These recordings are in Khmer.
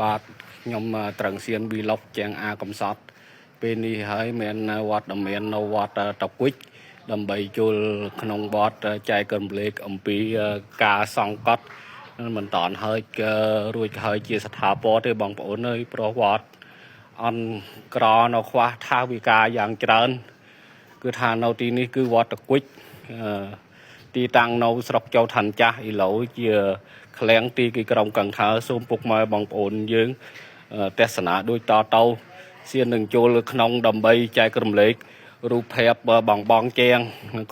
បាទខ្ញុំត្រឹងសៀនវីឡុកជាងអាកំសត់ពេលនេះហើយមានវត្តមាននៅវត្តតពុជដើម្បីចូលក្នុងវត្តចែករំលែកអំពីការសង្កត់មិនតាន់ហើយរួចហើយជាស្ថាពរទេបងប្អូនអើយព្រោះវត្តអន់ក្រនៅខ្វះថាវិការយ៉ាងច្រើនគឺថានៅទីនេះគឺវត្តតពុជទីតាំងនៅស្រុកchâuឋានចាស់ឥឡូវជាឃ្លាំងទីគីក្រុងកង្ខើសូមពុកម៉ែបងប្អូនយើងទស្សនាដូចតទៅសៀននឹងចូលក្នុងដើម្បីចែករំលែករូបភាពបងជាង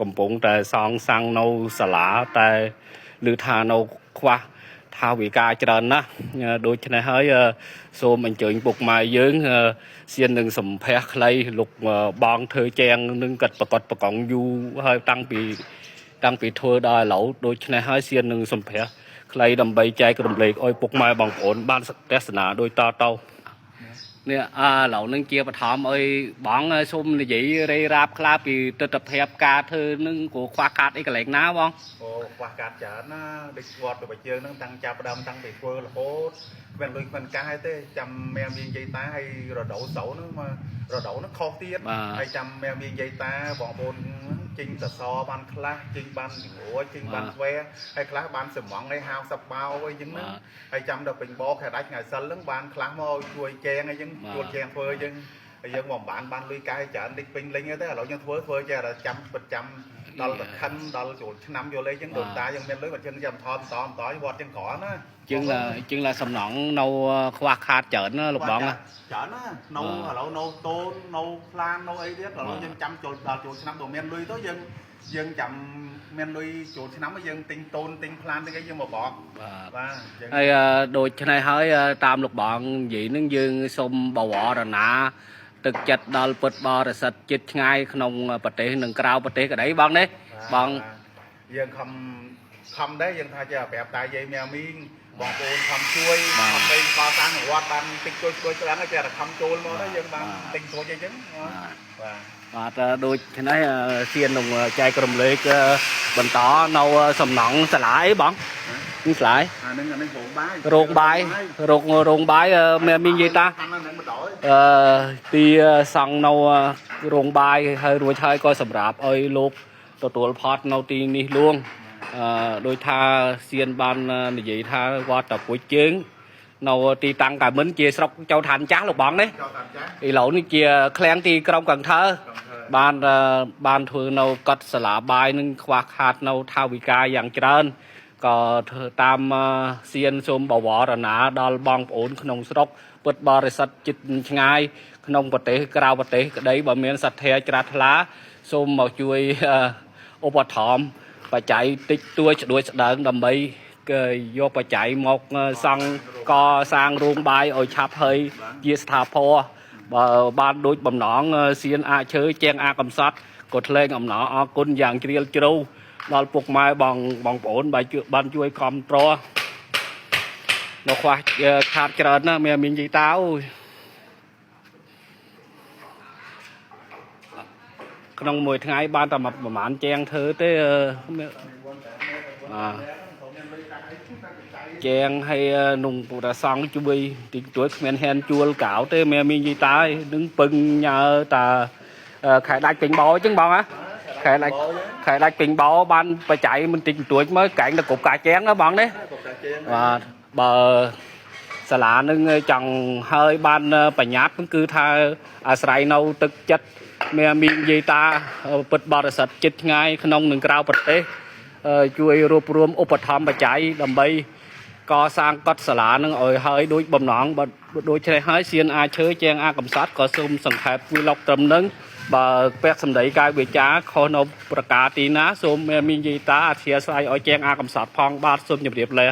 កំពុងតែសងសាំងនៅសាលាតែឮថានៅខ្វះថាវិការច្រើនណាស់ដូច្នេះហើយសូមអញ្ជើញពុកម៉ែយើងសៀននឹងសម្ភាសខ្លីលោកបងធ្វើជាងនឹងកាត់ប្រកបប្រកងយូរហើយតាំងពីធ្វើដល់ឥឡូវដូច្នេះហើយសៀននឹងសម្ភាសខ្លីដើម្បីចែករំលែកឲ្យពុកម៉ែបងប្អូនបានទស្សនាដូចតទៅនេះឥឡូវនឹងជាបឋមអើយបងសូមនិយាយរេរាបខ្លះពីទស្សនវិជ្ជាការធ្វើនឹងក៏ខ្វះខាតអីកន្លែងណាបងអូខ្វះខាតច្រើនណាដូចវត្តរបស់យើងនឹងតាំងចាប់ដើមតាំងពីធ្វើរហូតគ្មានលុយគ្មានកាសទេចាំមែមាននិយាយតាហើយរដូវស្រូវហ្នឹងមករដូវហ្នឹងខុសទៀតហើយចាំមែមាននិយាយតាបងប្អូនចេញសសរបានខ្លះចេញបានរួចចេញបានស្វែហើយខ្លះបានសំងឲ្យហាវសបោអីចឹងណាហើយចាំដល់ពេញបោខែដាច់ថ្ងៃសិលហ្នឹងបានខ្លះមកជួយចែងអីចឹងជួយចែងធ្វើអីចឹងហើយយើងមកបានលុយកាយច្រើនតិចពេញលេងទេឥឡូវយើងធ្វើចេះតែចាំប្រចាំដល់តខិនដល់ចូលឆ្នាំយកលេងចឹងដូនតាយើងមានលុយបើចឹងចាំថតតវត្តចឹងក្រណាជាងlàសំណងនៅខ្វះខាតច្រើនណាលោកបងច្រើនណានៅឥឡូវនៅតូននៅផ្លាននៅអីទៀតឥឡូវយើងចាំចូលដល់ចូលឆ្នាំដល់មានលុយទៅយើងចាំមានលុយចូលឆ្នាំយើងទិញតូនទិញផ្លានទិញអីយើងមកបកបាទហើយដូចនេះហើយតាមលោកបងនិយាយនឹងយើងសូមបវរណាទឹកចិត្តដល់ពុទ្ធបរិស័ទចិត្តឆ្ងាយក្នុងប្រទេសនិងក្រៅប្រទេសក្តីបងនេះបងយើងខំដែរយើងថាជាប្រាប់តាយាយមីមីងបងប្អូនខំជួយខំលេងកសាងវត្តបានតិចជួយច្រើនតែតែខំចូលមកទៅយើងបានតិចជួយអីចឹងបាទដូចនេះសៀននឹងចែករំលែកបន្តនៅសំណង់សាលាអីបងនេះស្លាយអានឹងរោងបាយមាននិយាយតាទីសង់នៅរោងបាយហើយរួចហើយក៏សម្រាប់ឲ្យលោកទទួលផតនៅទីនេះលួងដោយថាសៀនបាននិយាយថាវត្តតពុជជើងនៅទីតាំងកាមិនជាស្រុកchâuឋានចាស់លោកបងនេះឥឡូវនេះជាឃ្លាំងទីក្រុងកង្ថើបានធ្វើនៅកត់សាលាបាយនឹងខ្វះខាតនៅថាវិការយ៉ាងច្រើនក៏តាមសៀនសូមបវរណាដល់បងប្អូនក្នុងស្រុកពុទ្ធបរិស័ទចិត្តឆ្ងាយក្នុងប្រទេសក្រៅប្រទេសក្តីបើមានសទ្ធាជ្រះថ្លាសូមមកជួយឧបត្ថម្ភបច្ច័យតិចតួចស្ដួយស្ដើងដើម្បីយកបច្ច័យមកសង់កសាងរោងបាយឲ្យឆាប់ហើយជាស្ថាពរបើបានដូចបំណងសៀនអាឈើជាងអាកំសត់ក៏ថ្លែងអំណរអគុណយ៉ាងជ្រាលជ្រៅដល់ពុកម៉ែបងប្អូនបានជួយគ្រប់គ្រងនៅខ្វះខាតច្រើនណាស់មាននិយាយតើក្នុងមួយថ្ងៃបានតែប្រហែលជាងធ្វើទេជាងហើយនំពុទ្ធសង្ឃជួយទីទួយគ្មានហ៊ានជួលកៅទេមាននិយាយតើនឹងពឹងញើតាខែដាច់ពេញបោអញ្ចឹងបងណាខែដាច់ពេញបោបានបច្ច័យមិនតិចបន្តួចមើលកែងទៅគ្រប់ការជាងណាបងនេះបាទបើសាលានឹងចង់ហើយបានបញ្ញត្តិគឺថាអាស្រ័យនៅទឹកចិត្តមាននិយាយតាពុទ្ធបរិស័ទចិត្តឆ្ងាយក្នុងនិងក្រៅប្រទេសជួយរួបរวมឧបត្ថម្ភបច្ច័យដើម្បីកសាងកត់សាលានឹងឲ្យហើយដូចបំណងបើដូចនេះហើយសៀនអាឈើជាងអាកំសត់ក៏សូមសង្ខេបវីឡុកត្រឹមនឹងបើពាក់សម្ដីកាយវិចាខុសនៅប្រការទីណាសូមមាននិយាយតាអធិស្ឋានឲ្យជាងអាកំសត់ផងបាទសូមជម្រាបលា